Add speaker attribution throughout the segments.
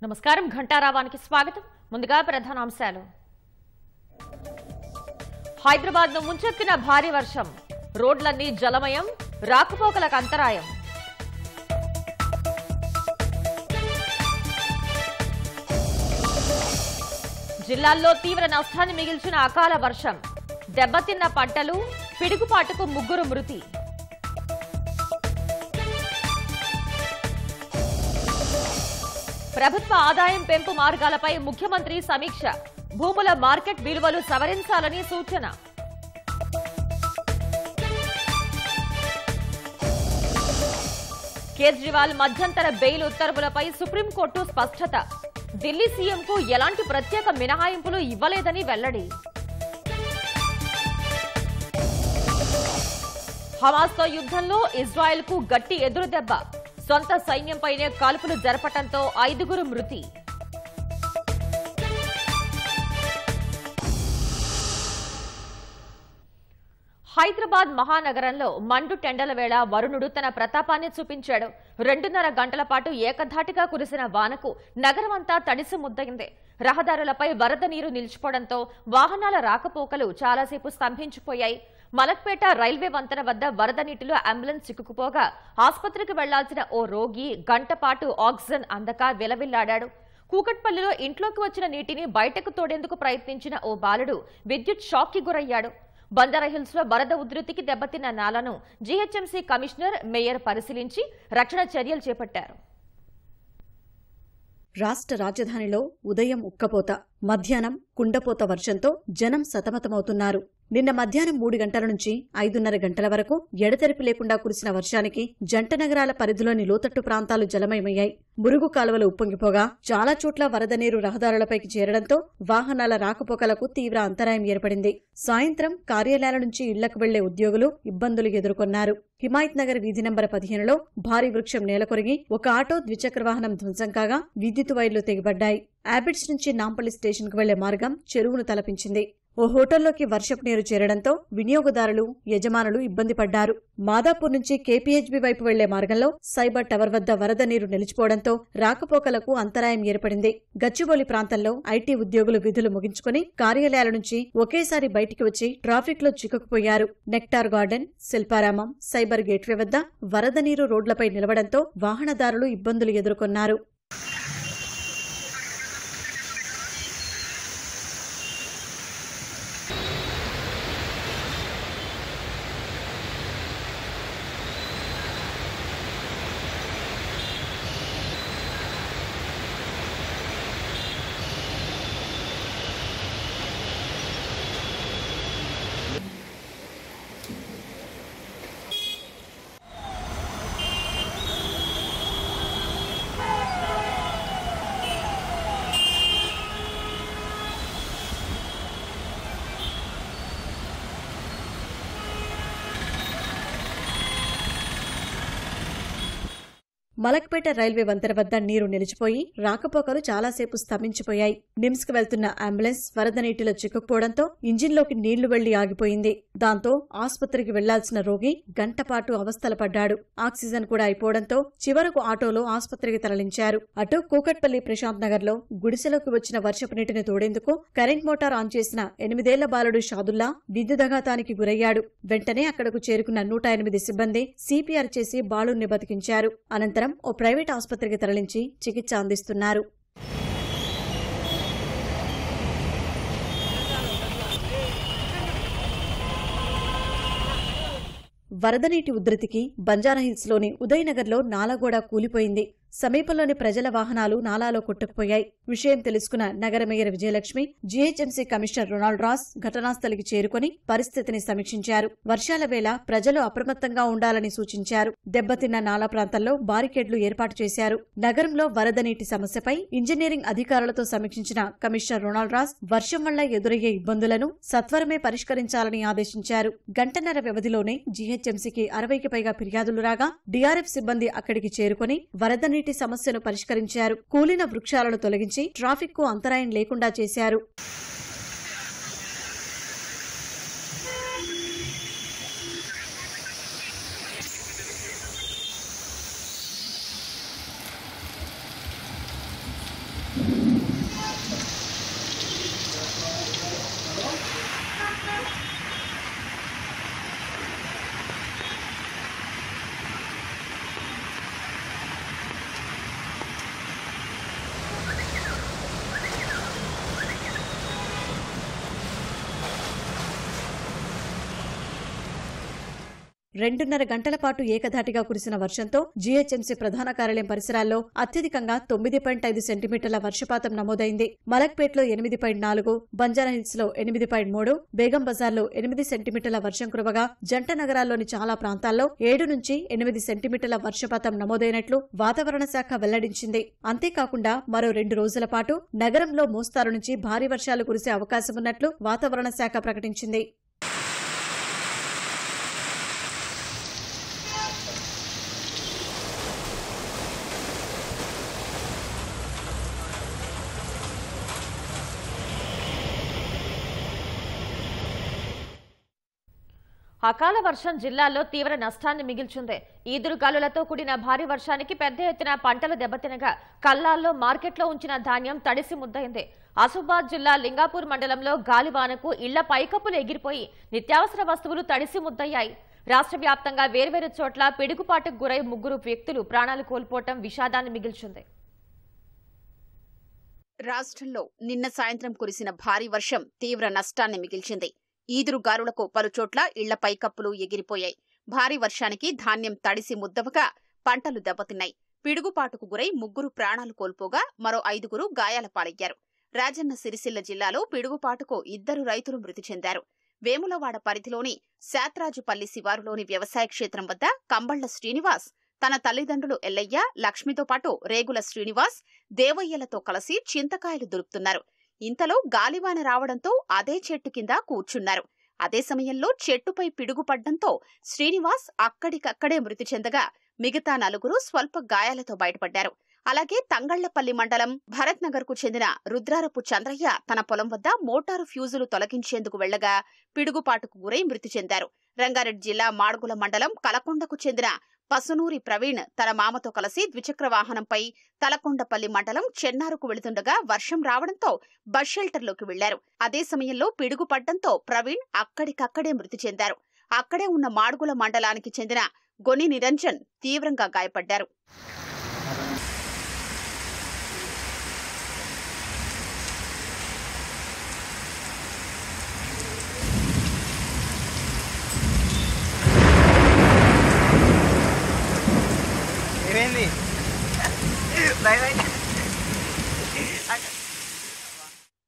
Speaker 1: నమస్కారం ఘంటారావానికి స్వాగతం. ముందుగా ప్రధానాంశాలు. హైదరాబాద్ ను ముంచెత్తిన భారీ వర్షం, రోడ్లన్నీ జలమయం, రాకపోకలకు అంతరాయం. జిల్లాల్లో తీవ్ర నష్టాన్ని మిగిల్చిన అకాల వర్షం, దెబ్బతిన్న పంటలు, పిడుగుపాటుకు 3 మృతి. ప్రభుత్వ ఆదాయం పెంపు మార్గాలపై ముఖ్యమంత్రి సమీక్ష, భూముల మార్కెట్ విలువలు సవరించాలని సూచన. కేజ్రీవాల్ మధ్యంతర బెయిల్ ఉత్తర్వులపై సుప్రీంకోర్టు స్పష్టత, ఢిల్లీ సీఎంకు ఎలాంటి ప్రత్యేక మినహాయింపులు ఇవ్వలేదని వెల్లడి. హమాస్తో యుద్ధంలో ఇజ్రాయెల్కు గట్టి ఎదురుదెబ్బ, సొంత సైన్యంపైనే కాల్పులు జరపడంతో 5 మృతి. హైదరాబాద్ మహానగరంలో మండు టెండల వేళ వరుణుడు తన ప్రతాపాన్ని చూపించాడు. 2.5 గంటల పాటు ఏకధాటిగా కురిసిన వానకు నగరమంతా తడిసి ముద్దయింది. రహదారులపై వరద నీరు నిలిచిపోవడంతో వాహనాల రాకపోకలు చాలాసేపు స్తంభించిపోయాయి. మలక్పేట రైల్వే వంతెన వద్ద వరద నీటిలో అంబులెన్స్ చిక్కుకుపోగా ఆసుపత్రికి వెళ్లాల్సిన ఓ రోగి గంట పాటు ఆక్సిజన్ అందక విలవిల్లాడాడు. కూకట్పల్లిలో ఇంట్లోకి వచ్చిన నీటిని బయటకు తోడేందుకు ప్రయత్నించిన ఓ బాలుడు విద్యుత్ షాక్ కి గురయ్యాడు. బంజారాహిల్స్ లో వరద ఉధృతికి దెబ్బతిన్న నాలను జీహెచ్ఎంసీ కమిషనర్, మేయర్ పరిశీలించి రక్షణ చర్యలు చేపట్టారు.
Speaker 2: రాష్ట్ర రాజధానిలో ఉదయం ఉక్కపోత, మధ్యాహ్నం కుండపోత వర్షంతో జనం సతమతమవుతున్నారు. నిన్న మధ్యాహ్నం 3 గంటల నుంచి 5:30 గంటల వరకు ఎడతెరిపి లేకుండా కురిసిన వర్షానికి జంట నగరాల పరిధిలోని లోతట్టు ప్రాంతాలు జలమయమయ్యాయి. మురుగు కాలువలు ఉప్పొంగిపోగా చాలా చోట్ల వరద నీరు రహదారులపైకి చేరడంతో వాహనాల రాకపోకలకు తీవ్ర అంతరాయం ఏర్పడింది. సాయంత్రం కార్యాలయాల నుంచి ఇళ్లకు వెళ్లే ఉద్యోగులు ఇబ్బందులు ఎదుర్కొన్నారు. హిమాయత్ నగర్ వీధి నంబర్ 15లో భారీ వృక్షం నేలకొరిగి ఒక ఆటో, ద్విచక్ర వాహనం ధ్వంసం కాగా విద్యుత్ వైర్లు తెగిపడ్డాయి. యాబిడ్స్ నుంచి నాంపల్లి స్టేషన్కు వెళ్లే మార్గం చెరువును తలపించింది. ఓ హోటల్లోకి వర్షపు నీరు చేరడంతో వినియోగదారులు, యజమానులు ఇబ్బంది పడ్డారు. మాదాపూర్ నుంచి కేపీహెచ్బీ వైపు వెళ్లే మార్గంలో సైబర్ టవర్ వద్ద వరద నీరు నిలిచిపోవడంతో రాకపోకలకు అంతరాయం ఏర్పడింది. గచ్చిబౌలి ప్రాంతంలో ఐటీ ఉద్యోగులు విధులు ముగించుకుని కార్యాలయాల నుంచి ఒకేసారి బయటికి వచ్చి ట్రాఫిక్ లో చిక్కుకుపోయారు. Nectar Garden, Shilparamam, Cyber Gateway వద్ద వరద నీరు రోడ్లపై నిలవడంతో వాహనదారులు ఇబ్బందులు ఎదుర్కొన్నారు. మలక్పేట రైల్వే వంతెన వద్ద నీరు నిలిచిపోయి రాకపోకలు చాలాసేపు స్తంభించిపోయాయి. నిమ్స్కు వెళ్తున్న అంబులెన్స్ వరద నీటిలో చిక్కుకుపోవడంతో ఇంజిన్లోకి నీళ్లు వెళ్లి ఆగిపోయింది. దాంతో ఆసుపత్రికి వెళ్లాల్సిన రోగి గంటపాటు అవస్థలు పడ్డాడు. ఆక్సిజన్ కూడా అయిపోవడంతో చివరకు ఆటోలో ఆసుపత్రికి తరలించారు. అటు కూకట్పల్లి ప్రశాంత్ నగర్ లో గుడిసెలోకి వచ్చిన వర్షపు నీటిని తోడేందుకు కరెంట్ మోటార్ ఆన్ చేసిన 8 ఏళ్ల బాలుడు షాదుల్లా విద్యుదాఘాతానికి గురయ్యాడు. వెంటనే అక్కడకు చేరుకున్న 108 సిబ్బంది సిపిఆర్ చేసి బాలుణ్ణి బతికించారు. అనంతరం ఓ ప్రైవేట్ ఆసుపత్రికి తరలించి చికిత్స అందిస్తున్నారు. వరద నీటి ఉధృతికి బంజారాహిల్స్లోని ఉదయనగర్లో నాలాగోడ కూలిపోయింది. సమీపంలోని ప్రజల వాహనాలు నాలాలో కొట్టుకుపోయాయి. విషయం తెలుసుకున్న నగర mayor Vijayalakshmi, GHMC commissioner Ronald Rose ఘటనాస్థలికి చేరుకుని పరిస్థితిని సమీక్షించారు. వర్షాల వేళ ప్రజలు అప్రమత్తంగా ఉండాలని సూచించారు. దెబ్బతిన్న నాలా ప్రాంతాల్లో బారికేడ్లు ఏర్పాటు చేశారు. నగరంలో వరద నీటి సమస్యపై ఇంజనీరింగ్ అధికారులతో సమీక్షించిన కమిషనర్ రొనాల్డ్ రాస్ వర్షం వల్ల ఎదురయ్యే ఇబ్బందులను సత్వరమే పరిష్కరించాలని ఆదేశించారు. గంటన్నర వ్యవధిలోనే జీహెచ్ఎంసీకి 60కి పైగా ఫిర్యాదులు రాగా డీఆర్ఎఫ్ సిబ్బంది అక్కడికి చేరుకుని వరద నీటి సమస్యను పరిష్కరించారు. కూలిన వృక్షాలను తొలగించి ట్రాఫిక్ కు అంతరాయం లేకుండా చేశారు. 2.5 గంటల పాటు ఏకధాటిగా కురిసిన వర్షంతో జీహెచ్ఎంసీ ప్రధాన కార్యాలయం పరిసరాల్లో అత్యధికంగా 9.5 సెంటీమీటర్ల వర్షపాతం నమోదైంది. మలక్పేట్లో 8.4, బంజారాహిల్స్ లో 8.3, బేగం బజార్లో 8 సెంటీమీటర్ల వర్షం కురవగా జంట నగరాల్లోని చాలా ప్రాంతాల్లో 7 నుంచి 8 సెంటీమీటర్ల వర్షపాతం నమోదైనట్లు వాతావరణ శాఖ వెల్లడించింది. అంతేకాకుండా మరో 2 రోజుల పాటు నగరంలో మోస్తారు నుంచి భారీ వర్షాలు కురిసే అవకాశం ఉన్నట్లు వాతావరణ శాఖ ప్రకటించింది.
Speaker 1: అకాల వర్షం జిల్లాలో తీవ్ర నష్టాన్ని మిగిల్చింది. ఈదురుగాలులతో కూడిన భారీ వర్షానికి పెద్ద ఎత్తున పంటలు దెబ్బతినగా కల్లాల్లో మార్కెట్లో ఉంచిన ధాన్యం తడిసి ముద్దయింది. ఆసిఫాబాద్ జిల్లా లింగాపూర్ మండలంలో గాలివానకు ఇళ్ల పైకప్పులు ఎగిరిపోయి నిత్యావసర వస్తువులు తడిసి ముద్దయ్యాయి. రాష్ట్ర వ్యాప్తంగా వేర్వేరు చోట్ల పిడుగుపాటుకు గురై 3 వ్యక్తులు ప్రాణాలు కోల్పోవటం విషాదాన్ని మిగిల్చింది.
Speaker 3: రాష్ట్రంలో నిన్న సాయంత్రం కురిసిన భారీ వర్షం తీవ్ర నష్టాన్ని మిగిల్చింది. ఈదురుగాలులకు పలుచోట్ల ఇళ్ల పైకప్పులు ఎగిరిపోయాయి. భారీ వర్షానికి ధాన్యం తడిసి ముద్దవగా పంటలు దెబ్బతిన్నాయి. పిడుగుపాటుకు గురై 3 ప్రాణాలు కోల్పోగా మరో 5 గాయాల పాలయ్యారు. రాజన్న సిరిసిల్ల జిల్లాలో పిడుగుపాటుకు 2 రైతులు మృతి చెందారు. వేములవాడ పరిధిలోని శాత్రాజుపల్లి శివారులోని వ్యవసాయ క్షేత్రం వద్ద కంబళ్ల శ్రీనివాస్ తన తల్లిదండ్రులు ఎల్లయ్య, లక్ష్మితో పాటు రేగుల శ్రీనివాస్, దేవయ్యలతో కలిసి చింతకాయలు దులుపుతున్నారు. ఇంతలో గాలివాన రావడంతో అదే చెట్టు కింద కూర్చున్నారు. అదే సమయంలో చెట్టుపై పిడుగుపడ్డంతో శ్రీనివాస్ అక్కడికక్కడే మృతి చెందగా మిగతా 4 స్వల్ప గాయాలతో బయటపడ్డారు. అలాగే తంగళ్లపల్లి మండలం భరత్ నగర్ కు చెందిన రుద్రారపు చంద్రయ్య తన పొలం వద్ద మోటారు ఫ్యూజులు తొలగించేందుకు వెళ్లగా పిడుగుపాటుకు గురై మృతి చెందారు. రంగారెడ్డి జిల్లా మాడుగుల మండలం కలకొండకు చెందిన పసునూరి ప్రవీణ్ తన మామతో కలిసి ద్విచక్ర వాహనంపై తలకొండపల్లి మండలం చెన్నారుకు వెళుతుండగా వర్షం రావడంతో బస్ షెల్టర్లోకి వెళ్లారు. అదే సమయంలో పిడుగుపడ్డంతో ప్రవీణ్ అక్కడికక్కడే మృతి చెందారు. అక్కడే ఉన్న మాడుగుల మండలానికి చెందిన గొని నిరంజన్ తీవ్రంగా గాయపడ్డారు.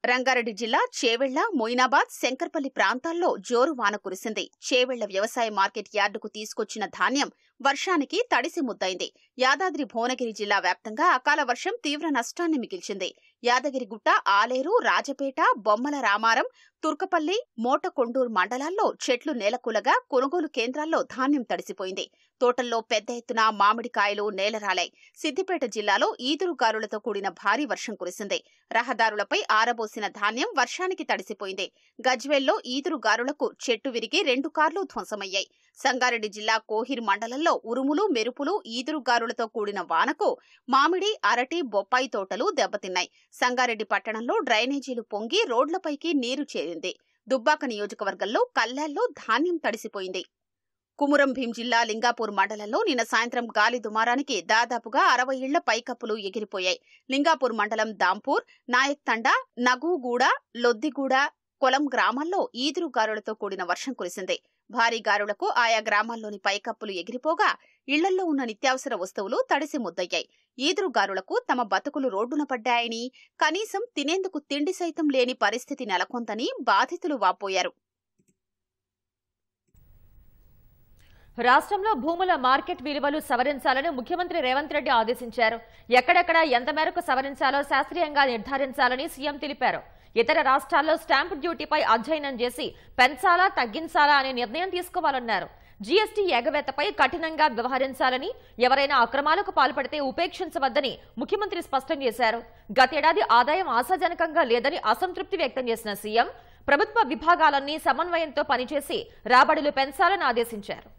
Speaker 3: రంగారెడ్డి జిల్లా చేవెళ్ల, మొయినాబాద్, శంకర్పల్లి ప్రాంతాల్లో జోరు వాన కురిసింది. చేవెళ్ల వ్యవసాయ మార్కెట్ యార్డుకు తీసుకొచ్చిన ధాన్యం వర్షానికి తడిసి ముద్దయింది. యాదాద్రి భువనగిరి జిల్లా వ్యాప్తంగా అకాల వర్షం తీవ్ర నష్టాన్ని మిగిల్చింది. యాదగిరిగుట్ట, ఆలేరు, రాజపేట, బొమ్మల రామారం, తుర్కపల్లి, మోటకొండూరు మండలాల్లో చెట్లు నేలకూలగా కొనుగోలు కేంద్రాల్లో ధాన్యం తడిసిపోయింది. తోటల్లో పెద్ద ఎత్తున మామిడికాయలు నేలరాలాయి. సిద్దిపేట జిల్లాలో ఈదురుగాలులతో కూడిన భారీ వర్షం కురిసింది. రహదారులపై ఆరబోసిన ధాన్యం వర్షానికి తడిసిపోయింది. గజ్వేల్లో ఈదురుగాలులకు చెట్టు విరిగి 2 కార్లు ధ్వంసమయ్యాయి. సంగారెడ్డి జిల్లా కోహిర్ మండలంలో ఉరుములు, మెరుపులు, ఈదురుగాలులతో కూడిన వానకు మామిడి, అరటి, బొప్పాయి తోటలు దెబ్బతిన్నాయి. సంగారెడ్డి పట్టణంలో డ్రైనేజీలు పొంగి రోడ్లపైకి నీరు చేరింది. దుబ్బాక నియోజకవర్గంలో కల్లాల్లో ధాన్యం తడిసిపోయింది. కుమురం భీం జిల్లా లింగాపూర్ మండలంలో నిన్న సాయంత్రం గాలి దుమారానికి దాదాపుగా 60 ఇళ్ల పైకప్పులు ఎగిరిపోయాయి. లింగాపూర్ మండలం దాంపూర్, నాయక్ తండా, నగూగూడ, లొద్దిగూడ, కొలం గ్రామాల్లో ఈదురుగాలులతో కూడిన వర్షం కురిసింది. భారీ గాలులకు ఆయా గ్రామాల్లోని పైకప్పులు ఎగిరిపోగా ఇళ్లల్లో ఉన్న నిత్యావసర వస్తువులు తడిసి ముద్దయ్యాయి. ఈదురుగాలులకు తమ బతుకులు రోడ్డున పడ్డాయని, కనీసం తినేందుకు తిండి సైతం లేని పరిస్థితి నెలకొందని బాధితులు వాపోయారు.
Speaker 1: రాష్ట్రంలో భూముల మార్కెట్ విలువలు సవరించాలని ముఖ్యమంత్రి రేవంత్ రెడ్డి ఆదేశించారు. ఎక్కడెక్కడ ఎంత మేరకు సవరించాలో శాస్త్రీయంగా నిర్ధారించాలని సీఎం తెలిపారు. ఇతర రాష్ట్రాల్లో స్టాంపు డ్యూటీపై అధ్యయనం చేసి పెంచాలా తగ్గించాలా అనే నిర్ణయం తీసుకోవాలన్నారు. జీఎస్టీ ఎగవేతపై కఠినంగా వ్యవహరించాలని, ఎవరైనా అక్రమాలకు పాల్పడితే ఉపేక్షించవద్దని ముఖ్యమంత్రి స్పష్టం చేశారు. గతేడాది ఆదాయం ఆశాజనకంగా లేదని అసంతృప్తి వ్యక్తం చేసిన సీఎం ప్రభుత్వ విభాగాలన్నీ సమన్వయంతో పనిచేసి రాబడులు పెంచాలని ఆదేశించారు.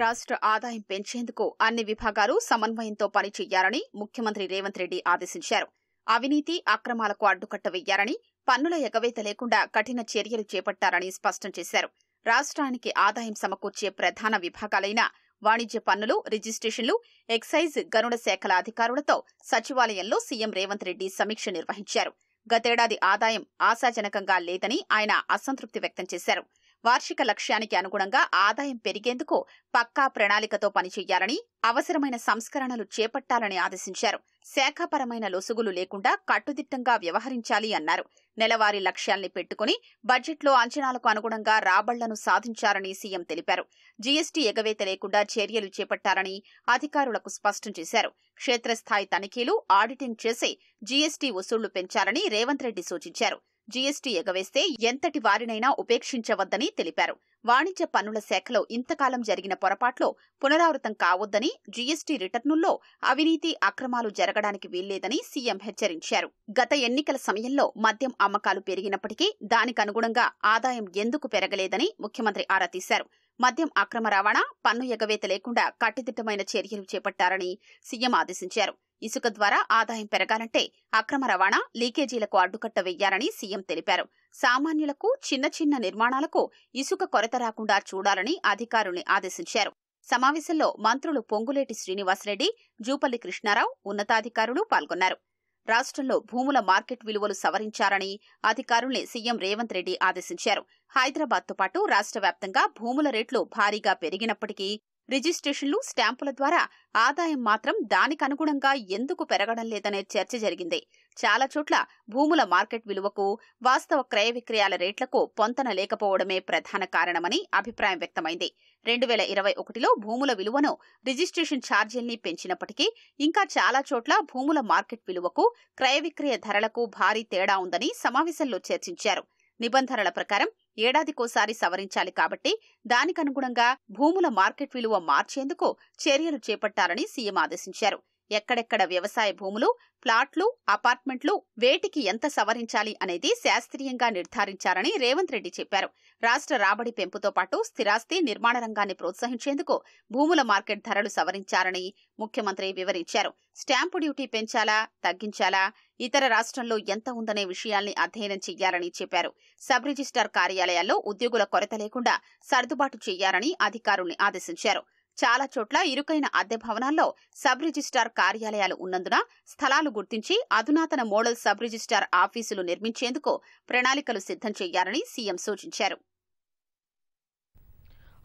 Speaker 3: రాష్ట్ర ఆదాయం పెంచేందుకు అన్ని విభాగాలు సమన్వయంతో పనిచేయాలని ముఖ్యమంత్రి రేవంత్ రెడ్డి ఆదేశించారు. అవినీతి, అక్రమాలకు అడ్డుకట్ట వెయ్యాలని, పన్నుల ఎగవేత లేకుండా కఠిన చర్యలు చేపట్టారని స్పష్టం చేశారు. రాష్ట్రానికి ఆదాయం సమకూర్చే ప్రధాన విభాగాలైన వాణిజ్య పన్నులు, రిజిస్ట్రేషన్లు, ఎక్సైజ్, గనుల శాఖల అధికారులతో సచివాలయంలో సీఎం రేవంత్ రెడ్డి సమీక్ష నిర్వహించారు. గతేడాది ఆదాయం ఆశాజనకంగా లేదని ఆయన అసంతృప్తి వ్యక్తం చేశారు. వార్షిక లక్ష్యానికి అనుగుణంగా ఆదాయం పెరిగేందుకు పక్కా ప్రణాళికతో పనిచేయాలని, అవసరమైన సంస్కరణలు చేపట్టాలని ఆదేశించారు. శాఖాపరమైన లొసుగులు లేకుండా కట్టుదిట్టంగా వ్యవహరించాలి అన్నారు. నెలవారీ లక్ష్యాల్ని పెట్టుకుని బడ్జెట్లో అంచనాలకు అనుగుణంగా రాబళ్లను సాధించారని సీఎం తెలిపారు. జీఎస్టీ ఎగవేత లేకుండా చర్యలు చేపట్టాలని అధికారులకు స్పష్టం చేశారు. క్షేత్రస్థాయి తనిఖీలు, ఆడిటింగ్ చేసి జీఎస్టీ వసూళ్లు పెంచాలని రేవంత్ రెడ్డి సూచించారు. జీఎస్టీ ఎగవేస్తే ఎంతటి వారినైనా ఉపేక్షించవద్దని తెలిపారు. వాణిజ్య పన్నుల శాఖలో ఇంతకాలం జరిగిన పొరపాట్లు పునరావృతం కావొద్దని, జీఎస్టీ రిటర్నుల్లో అవినీతి, అక్రమాలు జరగడానికి వీల్లేదని సీఎం హెచ్చరించారు. గత ఎన్నికల సమయంలో మద్యం అమ్మకాలు పెరిగినప్పటికీ దానికనుగుణంగా ఆదాయం ఎందుకు పెరగలేదని ముఖ్యమంత్రి ఆరా తీశారు. మద్యం అక్రమ రవాణా, పన్ను ఎగవేత లేకుండా కట్టుదిట్టమైన చర్యలు చేపట్టారని సీఎం ఆదేశించారు. ఇసుక ద్వారా ఆదాయం పెరగాలంటే అక్రమ రవాణా, లీకేజీలకు అడ్డుకట్ట వెయ్యాలని సీఎం తెలిపారు. సామాన్యులకు, చిన్న చిన్న నిర్మాణాలకు ఇసుక కొరత రాకుండా చూడాలని అధికారుల్ని ఆదేశించారు. సమావేశంలో మంత్రులు పొంగులేటి శ్రీనివాసరెడ్డి, జూపల్లి కృష్ణారావు, ఉన్నతాధికారులు పాల్గొన్నారు. రాష్ట్రంలో భూముల మార్కెట్ విలువలు సవరించారని అధికారుల్ని సీఎం రేవంత్ రెడ్డి ఆదేశించారు. హైదరాబాద్తో పాటు రాష్ట్ర వ్యాప్తంగా భూముల రేట్లు భారీగా పెరిగినప్పటికీ రిజిస్ట్రేషన్లు, స్టాంపుల ద్వారా ఆదాయం మాత్రం దానికనుగుణంగా ఎందుకు పెరగడం లేదనే చర్చ జరిగింది. చాలా చోట్ల భూముల మార్కెట్ విలువకు, వాస్తవ క్రయ విక్రయాల రేట్లకు పొంతన లేకపోవడమే ప్రధాన కారణమని అభిప్రాయం వ్యక్తమైంది. 2021లో భూముల విలువను, రిజిస్ట్రేషన్ ఛార్జీల్ని పెంచినప్పటికీ ఇంకా చాలా చోట్ల భూముల మార్కెట్ విలువకు, క్రయ విక్రయ ధరలకు భారీ తేడా ఉందని సమావేశంలో చర్చించారు. నిబంధనల ప్రకారం ఏడాదికోసారి సవరించాలి కాబట్టి దానికనుగుణంగా భూముల మార్కెట్ విలువ మార్చేందుకు చర్యలు చేపట్టాలని సీఎం ఆదేశించారు. ఎక్కడెక్కడ వ్యవసాయ భూములు, ప్లాట్లు, అపార్ట్మెంట్లు, వేటికి ఎంత సవరించాలి అనేది శాస్త్రీయంగా నిర్ధారించారని రేవంత్ రెడ్డి చెప్పారు. రాష్ట్ర రాబడి పెంపుతో పాటు స్థిరాస్తి, నిర్మాణ రంగాన్ని ప్రోత్సహించేందుకు భూముల మార్కెట్ ధరలు సవరించారని ముఖ్యమంత్రి వివరించారు. స్టాంపు డ్యూటీ పెంచాలా, తగ్గించాలా, ఇతర రాష్ట్రంలో ఎంత ఉందనే విషయాల్ని అధ్యయనం చెయ్యాలని చెప్పారు. సబ్ రిజిస్టార్ కార్యాలయాల్లో ఉద్యోగుల కొరత లేకుండా సర్దుబాటు చెయ్యాలని అధికారుల్ని ఆదేశించారు. చాలా చోట్ల ఇరుకైన అద్దె భవనాల్లో సబ్ రిజిస్టార్ కార్యాలయాలు ఉన్నందున స్థలాలు గుర్తించి అధునాతన మోడల్ సబ్ రిజిస్టార్ ఆఫీసులు నిర్మించేందుకు ప్రణాళికలు సిద్ధం చేయాలని సీఎం సూచించారు.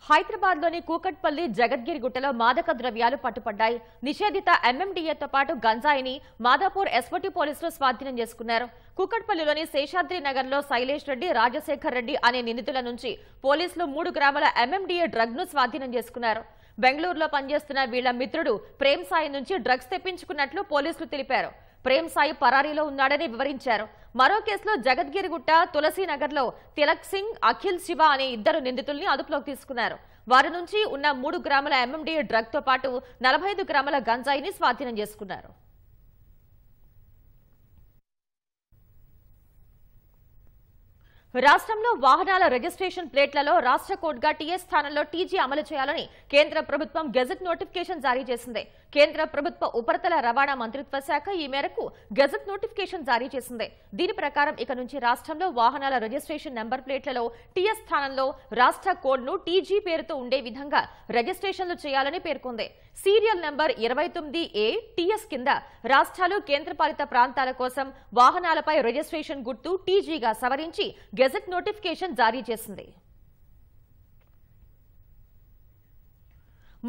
Speaker 1: హైదరాబాద్లోని కూకట్పల్లి, జగద్గిరిగుట్టలో మాదక ద్రవ్యాలు పట్టుపడ్డాయి. నిషేధిత ఎంఎండీఏతో పాటు గంజాయిని మాదాపూర్ ఎస్ఓటీ పోలీసులు స్వాధీనం చేసుకున్నారు. కూకట్పల్లిలోని శేషాద్రి నగర్లో శైలేష్ రెడ్డి, రాజశేఖర్ రెడ్డి అనే నిందితుల నుంచి పోలీసులు 3 గ్రాముల ఎంఎండీఏ డ్రగ్ ను స్వాధీనం చేసుకున్నారు. బెంగళూరులో పనిచేస్తున్న వీళ్ల మిత్రుడు ప్రేమ్ సాయి నుంచి డ్రగ్స్ తెప్పించుకున్నట్లు పోలీసులు తెలిపారు. ప్రేమ్ సాయి పరారీలో ఉన్నాడని వివరించారు. మరో కేసులో జగద్గిరిగుట్ట, తులసీనగర్లో తిలక్ సింగ్, అఖిల్ శివ అనే 2 నిందితుల్ని అదుపులోకి తీసుకున్నారు. వారి నుంచి ఉన్న 3 గ్రాముల ఎంఎండీఏ డ్రగ్ తో పాటు 45 గ్రాముల గంజాయిని స్వాధీనం చేసుకున్నారు. రాష్ట్రంలో వాహనాల రిజిస్ట్రేషన్ ప్లేట్లలో రాష్ట్ర కోడ్గా టీఎస్ స్థానంలో టీజీ అమలు చేయాలని కేంద్ర ప్రభుత్వం గెజెట్ నోటిఫికేషన్ జారీ చేసింది. కేంద్ర ప్రభుత్వ ఉపరితల రవాణా మంత్రిత్వ శాఖ ఈ మేరకు గెజెట్ నోటిఫికేషన్ జారీ చేసింది. దీని ప్రకారం ఇక నుంచి రాష్ట్రంలో వాహనాల రిజిస్ట్రేషన్ నెంబర్ ప్లేట్లలో టీఎస్ స్థానంలో రాష్ట్ర కోడ్ను టీజీ పేరుతో ఉండే విధంగా రిజిస్ట్రేషన్లు చేయాలని పేర్కొంది. సీరియల్ నెంబర్ 29A టీఎస్ కింద రాష్ట్రాలు, కేంద్రపాలిత ప్రాంతాల కోసం వాహనాలపై రిజిస్ట్రేషన్ గుర్తు టీజీగా సవరించి గెజెట్ నోటిఫికేషన్ జారీ చేసింది.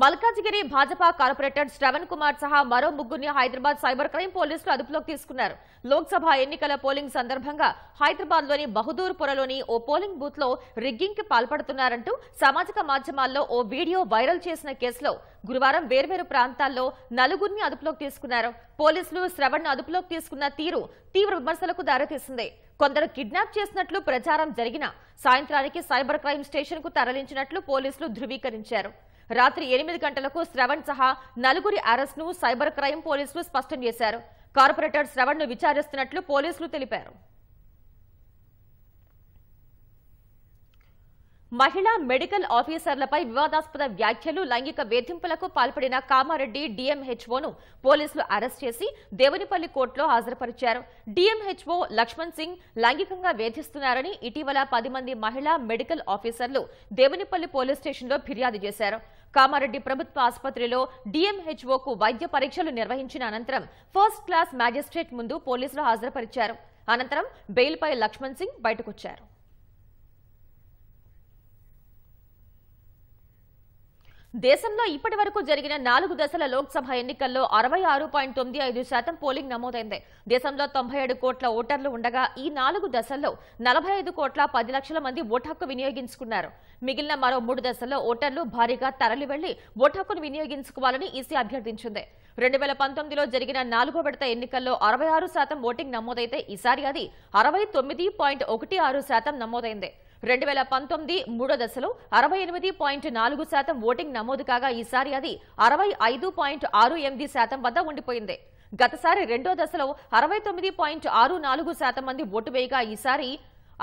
Speaker 1: మల్కాజిగిరి భాజపా కార్పొరేటర్ శ్రవణ్ కుమార్ సహా మరో 3 హైదరాబాద్ సైబర్ క్రైమ్ పోలీసులు అదుపులోకి తీసుకున్నారు. లోక్సభ ఎన్నికల పోలింగ్ సందర్భంగా హైదరాబాద్లోని బహదూర్పురలోని ఓ పోలింగ్ బూత్ లో రిగ్గింగ్ కి పాల్పడుతున్నారంటూ సామాజిక మాధ్యమాల్లో ఓ వీడియో వైరల్ చేసిన కేసులో గురువారం వేర్వేరు ప్రాంతాల్లో 4 అదుపులోకి తీసుకున్నారు. పోలీసులు శ్రవణ్ అదుపులోకి తీసుకున్న తీరు తీవ్ర విమర్శలకు దారితీసింది. కొందరు కిడ్నాప్ చేసినట్లు ప్రచారం జరిగినా సాయంత్రానికి సైబర్ క్రైమ్ స్టేషన్ కు తరలించినట్లు పోలీసులు ధృవీకరించారు. రాత్రి 8 గంటలకు శ్రవణ్ సహా 4 అరెస్ట్ ను సైబర్ క్రైమ్ పోలీసులు స్పష్టం చేశారు. కార్పొరేటర్ శ్రవణ్ ను విచారిస్తున్నట్లు పోలీసులు తెలిపారు. మహిళా మెడికల్ ఆఫీసర్లపై వివాదాస్పద వ్యాఖ్యలు, లైంగిక వేధింపులకు పాల్పడిన కామారెడ్డి డిఎంహెచ్ఓను పోలీసులు అరెస్ట్ చేసి దేవునిపల్లి కోర్టులో హాజరుపరిచారు. డిఎంహెచ్ఓ లక్ష్మణ్ సింగ్ లైంగికంగా వేధిస్తున్నారని ఇటీవల 10 మంది మహిళా మెడికల్ ఆఫీసర్లు దేవునిపల్లి పోలీస్ స్టేషన్లో ఫిర్యాదు చేశారు. కామారెడ్డి ప్రభుత్వ ఆసుపత్రిలో డిఎంహెచ్ఓకు వైద్య పరీక్షలు నిర్వహించిన అనంతరం ఫస్ట్ క్లాస్ మ్యాజిస్ట్రేట్ ముందు పోలీసులు హాజరుపరిచారు. అనంతరం బెయిల్పై లక్ష్మణ్ సింగ్ బయటకొచ్చారు. దేశంలో ఇప్పటి వరకు జరిగిన 4 దశల లోక్సభ ఎన్నికల్లో 66.95% పోలింగ్ నమోదైంది. దేశంలో 97 కోట్ల ఓటర్లు ఉండగా ఈ 4 దశల్లో 45 కోట్ల 10 లక్షల మంది ఓటు హక్కు వినియోగించుకున్నారు. మిగిలిన మరో 3 దశల్లో ఓటర్లు భారీగా తరలి వెళ్లి ఓటు హక్కును వినియోగించుకోవాలని ఈసీ అభ్యర్థించింది. 2019లో జరిగిన 4వ విడత ఎన్నికల్లో 66% ఓటింగ్ నమోదైతే ఈసారి అది 69.16% నమోదైంది. 2019 మూడో దశలో 68.4% ఓటింగ్ నమోదు కాగా ఈసారి అది 65.68% వద్ద ఉండిపోయింది. గతసారి రెండో దశలో 69.64% మంది ఓటు వేయగా ఈసారి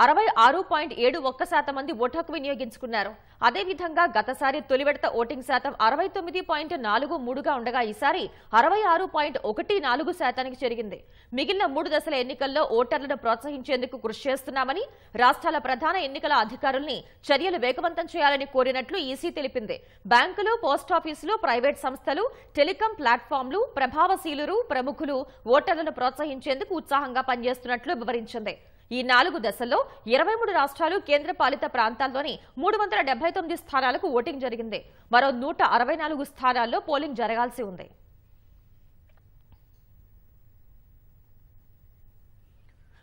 Speaker 1: 66.71% మంది ఓటు హక్కు వినియోగించుకున్నారు. అదేవిధంగా గతసారి తొలి విడత ఓటింగ్ శాతం 69.43గా ఉండగా ఈసారి 66.14%కి చేరింది. మిగిలిన 3 దశల ఎన్నికల్లో ఓటర్లను ప్రోత్సహించేందుకు కృషి చేస్తున్నామని, రాష్ట్రాల ప్రధాన ఎన్నికల అధికారుల్ని చర్యలు వేగవంతం చేయాలని కోరినట్లు ఈసీ తెలిపింది. బ్యాంకులు, పోస్టాఫీసులు, ప్రైవేట్ సంస్థలు, టెలికాం ప్లాట్ఫామ్లు, ప్రభావశీలురు, ప్రముఖులు ఓటర్లను ప్రోత్సహించేందుకు ఉత్సాహంగా పనిచేస్తున్నట్లు వివరించింది. ఈ 4 దశల్లో 23 రాష్ట్రాలు, కేంద్ర పాలిత ప్రాంతాల్లోని 379 స్థానాలకు ఓటింగ్ జరిగింది. మరో 164 స్థానాల్లో పోలింగ్ జరగాల్సి ఉంది.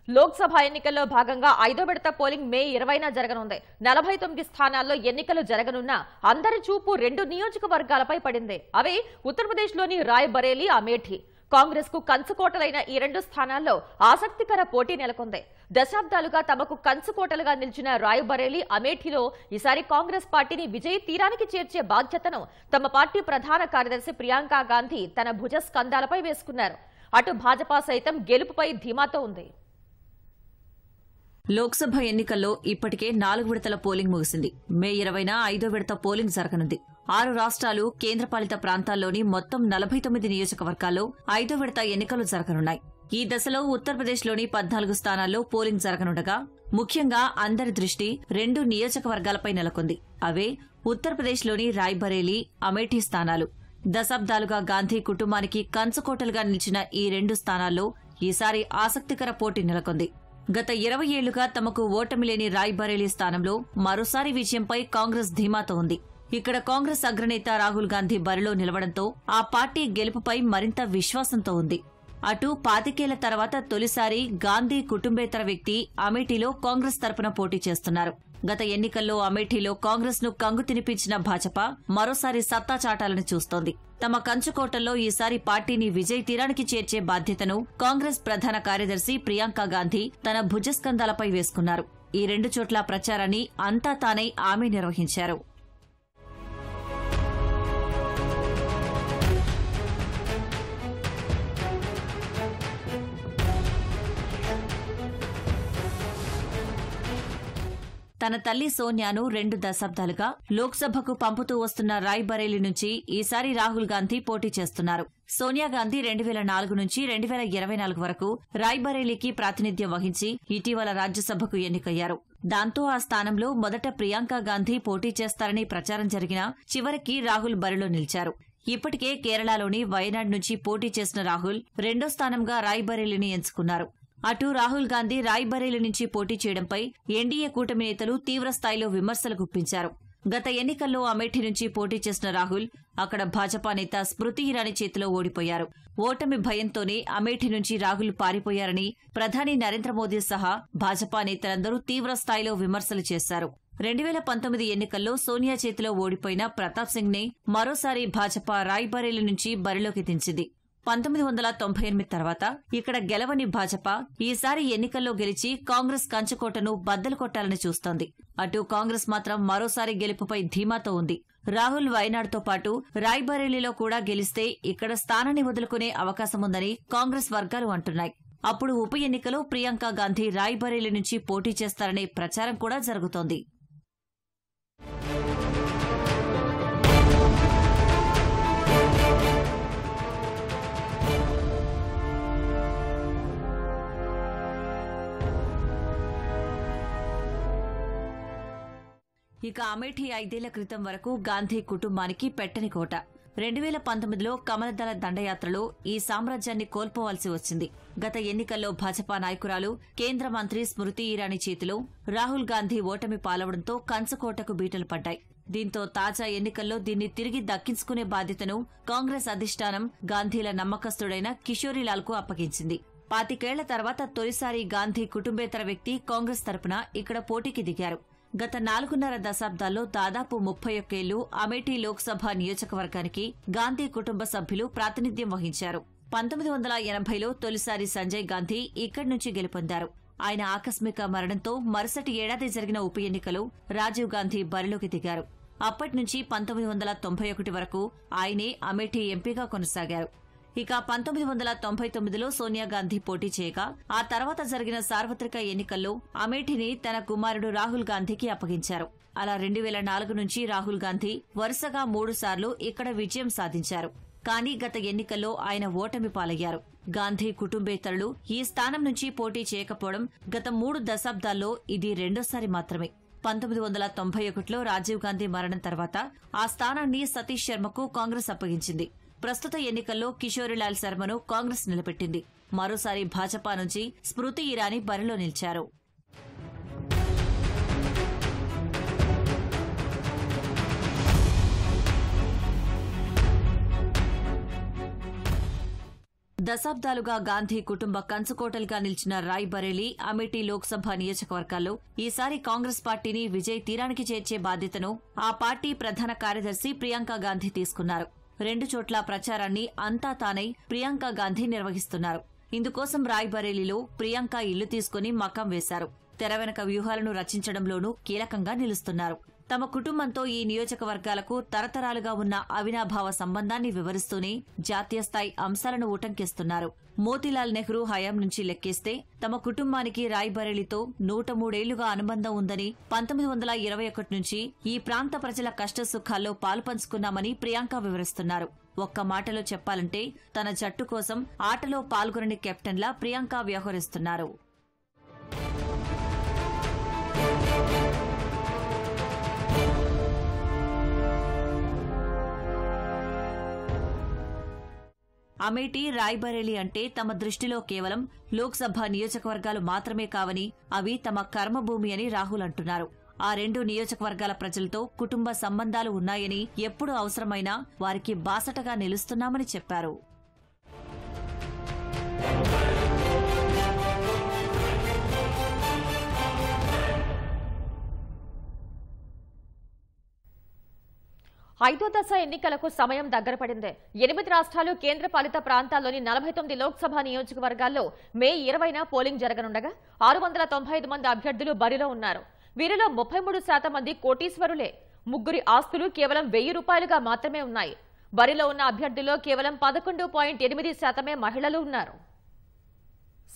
Speaker 1: లోక్సభ ఎన్నికల్లో భాగంగా 5వ విడత పోలింగ్ మే 20న జరగనుంది. 49 స్థానాల్లో ఎన్నికలు జరగనున్న అందరి చూపు 2 నియోజకవర్గాలపై పడింది. అవే ఉత్తరప్రదేశ్లోని రాయ్బరేలీ, అమేఠీ. కాంగ్రెస్ కు కంచుకోటలైన ఈ 2 స్థానాల్లో ఆసక్తికర పోటీ నెలకొంది. దశాబ్దాలుగా తమకు కంచుకోటలుగా నిలిచిన రాయ్బరేలీ, అమేఠీలో ఈసారి కాంగ్రెస్ పార్టీని విజయ తీరానికి చేర్చే బాధ్యతను తమ పార్టీ ప్రధాన కార్యదర్శి ప్రియాంక గాంధీ తన భుజస్కంధాలపై వేసుకున్నారు. అటు భాజపా సైతం గెలుపుపై ధీమాతో ఉంది.
Speaker 4: లోక్సభ ఎన్నికల్లో ఇప్పటికే 4 విడతల పోలింగ్ ముగిసింది. మే 20న 5వ విడత పోలింగ్ జరగనుంది. 6 రాష్ట్రాలు, కేంద్రపాలిత ప్రాంతాల్లోని మొత్తం 49 నియోజకవర్గాల్లో 5వ విడత ఎన్నికలు జరగనున్నాయి. ఈ దశలో ఉత్తరప్రదేశ్లోని 14 స్థానాల్లో పోలింగ్ జరగనుండగా ముఖ్యంగా అందరి దృష్టి 2 నియోజకవర్గాలపై నెలకొంది. అవే ఉత్తరప్రదేశ్లోని రాయ్బరేలీ, అమేఠీ స్థానాలు. దశాబ్దాలుగా గాంధీ కుటుంబానికి కంచుకోటలుగా నిలిచిన ఈ 2 స్థానాల్లో ఈసారి ఆసక్తికర పోటీ నెలకొంది. గత 20 ఏళ్లుగా తమకు ఓటమి లేని రాయ్బరేలీ స్థానంలో మరోసారి విజయంపై కాంగ్రెస్ ధీమాతో ఉంది. ఇక్కడ కాంగ్రెస్ అగ్రనేత రాహుల్ గాంధీ బరిలో నిలవడంతో ఆ పార్టీ గెలుపుపై మరింత విశ్వాసంతో ఉంది. అటు 25 ఏళ్ల తర్వాత తొలిసారి గాంధీ కుటుంబేతర వ్యక్తి అమేఠీలో కాంగ్రెస్ తరపున పోటీ చేస్తున్నారు. గత ఎన్నికల్లో అమేఠీలో కాంగ్రెస్ ను కంగు తినిపించిన భాజపా మరోసారి సత్తా చాటాలని చూస్తోంది. తమ కంచుకోటల్లో ఈసారి పార్టీని విజయ తీరానికి చేర్చే బాధ్యతను కాంగ్రెస్ ప్రధాన కార్యదర్శి ప్రియాంక గాంధీ తన భుజస్కంధాలపై వేసుకున్నారు. ఈ 2 చోట్ల ప్రచారాన్ని అంతా తానై ఆమె నిర్వహించారు. తన తల్లి సోనియాను 2 దశాబ్దాలుగా లోక్సభకు పంపుతూ వస్తున్న రాయ్బరేలీ నుంచి ఈసారి రాహుల్ గాంధీ పోటీ చేస్తున్నారు. సోనియా గాంధీ 2004 నుంచి 2024 వరకు రాయ్బరేలీకి ప్రాతినిధ్యం వహించి ఇటీవల రాజ్యసభకు ఎన్నికయ్యారు. దాంతో ఆ స్థానంలో మొదట ప్రియాంక గాంధీ పోటీ చేస్తారని ప్రచారం జరిగినా చివరికి రాహుల్ బరిలో నిలిచారు. ఇప్పటికే కేరళలోని వయనాడ్ నుంచి పోటీ చేసిన రాహుల్ 2వ స్థానంగా రాయ్బరేలీని ఎంచుకున్నారు. అటు రాహుల్ గాంధీ రాయ్బరేలీ నుంచి పోటీ చేయడంపై ఎన్డీఏ కూటమి నేతలు తీవ్రస్థాయిలో విమర్శలు గుప్పించారు. గత ఎన్నికల్లో అమేఠీ నుంచి పోటీ చేసిన రాహుల్ అక్కడ భాజపా నేత స్మృతి ఇరానీ చేతిలో ఓడిపోయారు. ఓటమి భయంతోనే అమేఠీ నుంచి రాహుల్ పారిపోయారని ప్రధాని నరేంద్ర మోదీ సహా భాజపా నేతలందరూ తీవ్రస్థాయిలో విమర్శలు చేశారు. 2019 ఎన్నికల్లో సోనియా చేతిలో ఓడిపోయిన ప్రతాప్ సింగ్ ని మరోసారి భాజపా రాయ్బరేలీ నుంచి బరిలోకి దించింది. 1998 తర్వాత ఇక్కడ గెలవని భాజపా ఈసారి ఎన్నికల్లో గెలిచి కాంగ్రెస్ కంచుకోటను బద్దలు కొట్టాలని చూస్తోంది. అటు కాంగ్రెస్ మాత్రం మరోసారి గెలుపుపై ధీమాతో ఉంది. రాహుల్ వయనాడ్తో పాటు రాయ్బరేలీలో కూడా గెలిస్తే ఇక్కడ స్థానాన్ని వదులుకునే అవకాశముందని కాంగ్రెస్ వర్గాలు అంటున్నాయి. అప్పుడు ఉప ఎన్నికలో ప్రియాంక గాంధీ రాయ్బరేలీ నుంచి పోటీ చేస్తారనే ప్రచారం కూడా జరుగుతోంది. ఇక అమేఠీ 5 ఏళ్ల క్రితం వరకు గాంధీ కుటుంబానికి పెట్టని కోట. 2019లో కమలదళ దండయాత్రలో ఈ సామ్రాజ్యాన్ని కోల్పోవాల్సి వచ్చింది. గత ఎన్నికల్లో భాజపా నాయకురాలు, కేంద్ర మంత్రి స్మృతి ఇరానీ చేతిలో రాహుల్ గాంధీ ఓటమి పాలవడంతో కంచుకోటకు బీటలు పడ్డాయి. దీంతో తాజా ఎన్నికల్లో దీన్ని తిరిగి దక్కించుకునే బాధ్యతను కాంగ్రెస్ అధిష్టానం గాంధీల నమ్మకస్తుడైన కిషోరీలాల్కు అప్పగించింది. 25 ఏళ్ల తర్వాత తొలిసారి గాంధీ కుటుంబేతర వ్యక్తి కాంగ్రెస్ తరపున ఇక్కడ పోటీకి దిగారు. గత 4.5 దశాబ్దాల్లో దాదాపు 31 ఏళ్లు అమేఠీ లోక్సభ నియోజకవర్గానికి గాంధీ కుటుంబ సభ్యులు ప్రాతినిధ్యం వహించారు. 1980లో తొలిసారి సంజయ్ గాంధీ ఇక్కడి నుంచి గెలుపొందారు. ఆయన ఆకస్మిక మరణంతో మరుసటి ఏడాది జరిగిన ఉప ఎన్నికలో రాజీవ్ గాంధీ బరిలోకి దిగారు. అప్పటినుంచి 1991 వరకు ఆయనే అమేఠీ ఎంపీగా కొనసాగారు. ఇక 1999లో సోనియా గాంధీ పోటీ చేయగా ఆ తర్వాత జరిగిన సార్వత్రిక ఎన్నికల్లో అమేఠీని తన కుమారుడు రాహుల్ గాంధీకి అప్పగించారు. అలా 2004 నుంచి రాహుల్ గాంధీ వరుసగా 3 సార్లు ఇక్కడ విజయం సాధించారు. కానీ గత ఎన్నికల్లో ఆయన ఓటమి పాలయ్యారు. గాంధీ కుటుంబేతరులు ఈ స్థానం నుంచి పోటీ చేయకపోవడం గత 3 దశాబ్దాల్లో ఇది రెండోసారి మాత్రమే. 1991లో రాజీవ్ గాంధీ మరణం తర్వాత ఆ స్థానాన్ని సతీష్ శర్మకు కాంగ్రెస్ అప్పగించింది. ప్రస్తుత ఎన్నికల్లో కిషోరీలాల్ శర్మను కాంగ్రెస్ నిలబెట్టింది. మరోసారి భాజపా నుంచి స్మృతి ఇరానీ బరిలో నిలిచారు. దశాబ్దాలుగా గాంధీ కుటుంబ కంచుకోటలుగా నిలిచిన రాయ్ బరేలీ, అమేఠీ లోక్సభ నియోజకవర్గాల్లో ఈసారి కాంగ్రెస్ పార్టీని విజయ్ తీరానికి చేర్చే బాధ్యతను ఆ పార్టీ ప్రధాన కార్యదర్శి ప్రియాంక గాంధీ తీసుకున్నారు. 2 చోట్ల ప్రచారాన్ని అంతా తానై ప్రియాంక గాంధీ నిర్వహిస్తున్నారు. ఇందుకోసం రాయ్ బరేలీలో ప్రియాంక ఇల్లు తీసుకుని మకాం వేశారు. తెర వెనక వ్యూహాలను రచించడంలోనూ కీలకంగా నిలుస్తున్నారు. తమ కుటుంబంతో ఈ నియోజకవర్గాలకు తరతరాలుగా ఉన్న అవినాభావ సంబంధాన్ని వివరిస్తూనే జాతీయ స్థాయి అంశాలను ఉటంకిస్తున్నారు. మోతీలాల్ నెహ్రూ హయాం నుంచి లెక్కేస్తే తమ కుటుంబానికి రాయ్ బరేలీతో 103 ఏళ్లుగా అనుబంధం ఉందని, 1921 నుంచి ఈ ప్రాంత ప్రజల కష్టసుఖాల్లో పాలుపంచుకున్నామని ప్రియాంక వివరిస్తున్నారు. ఒక్క మాటలో చెప్పాలంటే తన జట్టు కోసం ఆటలో పాల్గొనని కెప్టెన్లా ప్రియాంక వ్యవహరిస్తున్నారు. అమేఠీ, రాయ్ బరేలీ అంటే తమ దృష్టిలో కేవలం లోక్సభ నియోజకవర్గాలు మాత్రమే కావని, అవి తమ కర్మభూమి అని రాహుల్ అంటున్నారు. ఆ 2 నియోజకవర్గాల ప్రజలతో కుటుంబ సంబంధాలు ఉన్నాయని, ఎప్పుడు అవసరమైనా వారికి బాసటగా నిలుస్తున్నామని చెప్పారు.
Speaker 1: ఐదో దశ ఎన్నికలకు సమయం దగ్గర పడింది. 8 రాష్ట్రాలు, కేంద్రపాలిత ప్రాంతాల్లోని 49 లోక్సభ నియోజకవర్గాల్లో మే 20న పోలింగ్ జరగనుండగా 695 మంది అభ్యర్థులు బరిలో ఉన్నారు. వీరిలో 33% మంది కోటీశ్వరులే. 3 ఆస్తులు కేవలం 1000 రూపాయలుగా మాత్రమే ఉన్నాయి. బరిలో ఉన్న అభ్యర్థుల్లో కేవలం 11.8% మహిళలు ఉన్నారు.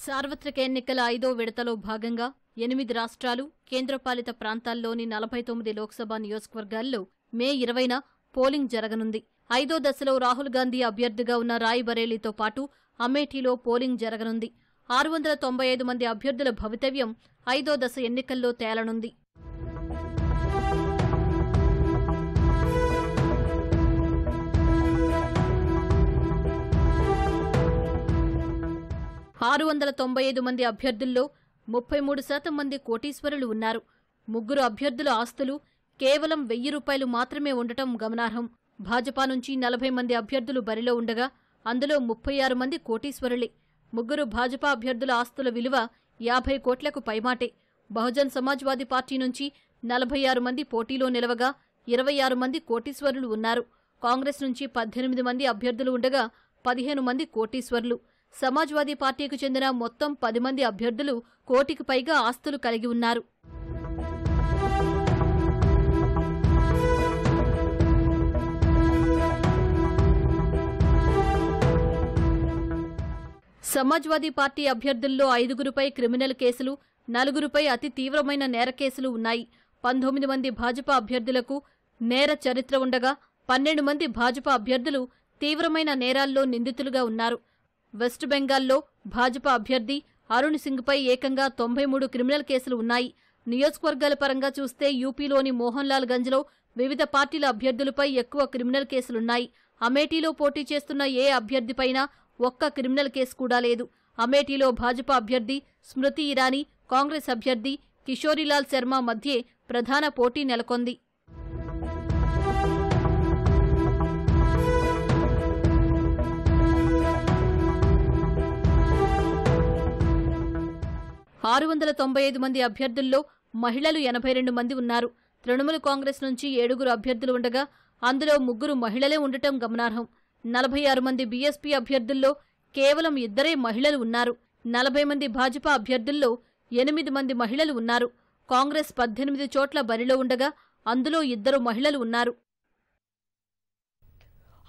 Speaker 5: సార్వత్రిక ఎన్నికల 5వ విడతలో భాగంగా 8 రాష్ట్రాలు, కేంద్రపాలిత ప్రాంతాల్లోని 49 లోక్సభ నియోజకవర్గాల్లో మే 20న పోలింగ్ జరగనుంది. 5వ దశలో రాహుల్ గాంధీ అభ్యర్థిగా ఉన్న రాయ్ బరేలీతో పాటు అమేఠీలో పోలింగ్ జరగనుంది. 695 మంది అభ్యర్థుల భవితవ్యం 5వ దశ ఎన్నికల్లో తేలనుంది. ఆరు 695 మంది అభ్యర్థుల్లో 33% మంది కోటీశ్వరులు ఉన్నారు. 3 అభ్యర్థుల ఆస్తులు కేవలం 1000 రూపాయలు మాత్రమే ఉండటం గమనార్హం. భాజపా నుంచి 40 మంది అభ్యర్థులు బరిలో ఉండగా అందులో 36 మంది కోటీశ్వరులే. 3 భాజపా అభ్యర్థుల ఆస్తుల విలువ 50 కోట్లకు పైమాటే. బహుజన్ సమాజ్వాదీ పార్టీ నుంచి 46 మంది పోటీలో నిలవగా 26 మంది కోటీశ్వరులు ఉన్నారు. కాంగ్రెస్ నుంచి 18 మంది అభ్యర్థులు ఉండగా 15 మంది కోటీశ్వరులు. సమాజ్వాదీ పార్టీకి చెందిన మొత్తం 10 మంది అభ్యర్థులు కోటికి పైగా ఆస్తులు కలిగి ఉన్నారు. సమాజ్వాదీ పార్టీ అభ్యర్థుల్లో 5గురిపై క్రిమినల్ కేసులు, 4గురిపై అతి తీవ్రమైన నేర కేసులు ఉన్నాయి. 19 మంది భాజపా అభ్యర్థులకు నేర చరిత్ర ఉండగా 12 మంది భాజపా అభ్యర్థులు తీవ్రమైన నేరాల్లో నిందితులుగా ఉన్నారు. వెస్ట్ బెంగాల్లో భాజపా అభ్యర్థి అరుణ్ సింగ్పై ఏకంగా 93 క్రిమినల్ కేసులు ఉన్నాయి. నియోజకవర్గాల పరంగా చూస్తే యూపీలోని మోహన్లాల్ గంజ్లో వివిధ పార్టీల అభ్యర్థులపై ఎక్కువ క్రిమినల్ కేసులున్నాయి. అమేఠీలో పోటీ చేస్తున్న ఏ అభ్యర్థిపైనా ఒక్క క్రిమినల్ కేసు కూడా లేదు. అమేఠీలో భాజపా అభ్యర్థి స్మృతి ఇరానీ, కాంగ్రెస్ అభ్యర్థి కిషోరీలాల్ శర్మ మధ్యే ప్రధాన పోటీ నెలకొంది. 695 మంది అభ్యర్థుల్లో మహిళలు 82 మంది ఉన్నారు. తృణమూల్ కాంగ్రెస్ నుంచి 7 అభ్యర్థులు ఉండగా అందులో 3 మహిళలే ఉండటం గమనార్హం. 46 మంది బీఎస్పీ అభ్యర్థుల్లో కేవలం 2 మహిళలు ఉన్నారు. 40 మంది భాజపా అభ్యర్థుల్లో 8 మంది మహిళలు ఉన్నారు. కాంగ్రెస్ 18 చోట్ల బరిలో ఉండగా అందులో 2 మహిళలు ఉన్నారు.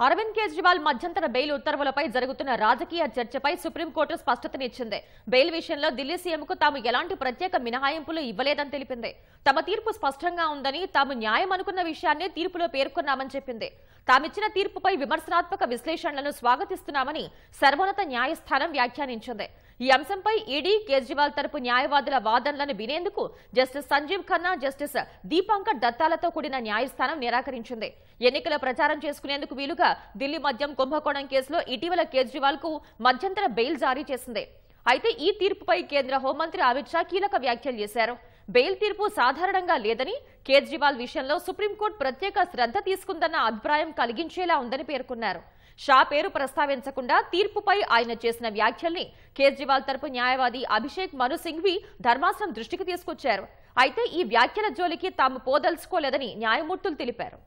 Speaker 1: అరవింద్ కేజ్రీవాల్ మధ్యంతర బెయిల్ ఉత్తర్వులపై జరుగుతున్న రాజకీయ చర్చపై సుప్రీంకోర్టు స్పష్టతనిచ్చింది. బెయిల్ విషయంలో ఢిల్లీ సీఎంకు తాము ఎలాంటి ప్రత్యేక మినహాయింపులు ఇవ్వలేదని తెలిపింది. తమ తీర్పు స్పష్టంగా ఉందని, తాము న్యాయం అనుకున్న విషయాన్ని తీర్పులో పేర్కొన్నామని చెప్పింది. తామిచ్చిన తీర్పుపై విమర్శనాత్మక విశ్లేషణలను స్వాగతిస్తున్నామని సర్వోన్నత న్యాయస్థానం వ్యాఖ్యానించింది. ఈ అంశంపై ఈడీ, కేజ్రీవాల్ తరపు న్యాయవాదుల వాదనలను వినేందుకు జస్టిస్ సంజీవ్ ఖన్నా, జస్టిస్ దీపాంకర్ దత్తాలతో కూడిన న్యాయస్థానం నిరాకరించింది. ఎన్నికల ప్రచారం చేసుకునేందుకు వీలుగా ఢిల్లీ మద్యం కుంభకోణం కేసులో ఇటీవల కేజ్రీవాల్ కు మధ్యంతర బెయిల్ జారీ చేసింది. అయితే ఈ తీర్పుపై కేంద్ర హోంమంత్రి అమిత్ షా కీలక వ్యాఖ్యలు చేశారు. బెయిల్ తీర్పు సాధారణంగా లేదని, కేజ్రీవాల్ విషయంలో సుప్రీంకోర్టు ప్రత్యేక శ్రద్ధ తీసుకుందన్న అభిప్రాయం కలిగించేలా ఉందని పేర్కొన్నారు. షా పేరు ప్రస్తావించకుండా తీర్పుపై ఆయన చేసిన వ్యాఖ్యల్ని కేజ్రీవాల్ తరపు న్యాయవాది అభిషేక్ మను సింఘ్వి ధర్మాసనం దృష్టికి తీసుకొచ్చారు. అయితే ఈ వ్యాఖ్యల జోలికి తాము పోదలుచుకోలేదని న్యాయమూర్తులు తెలిపారు.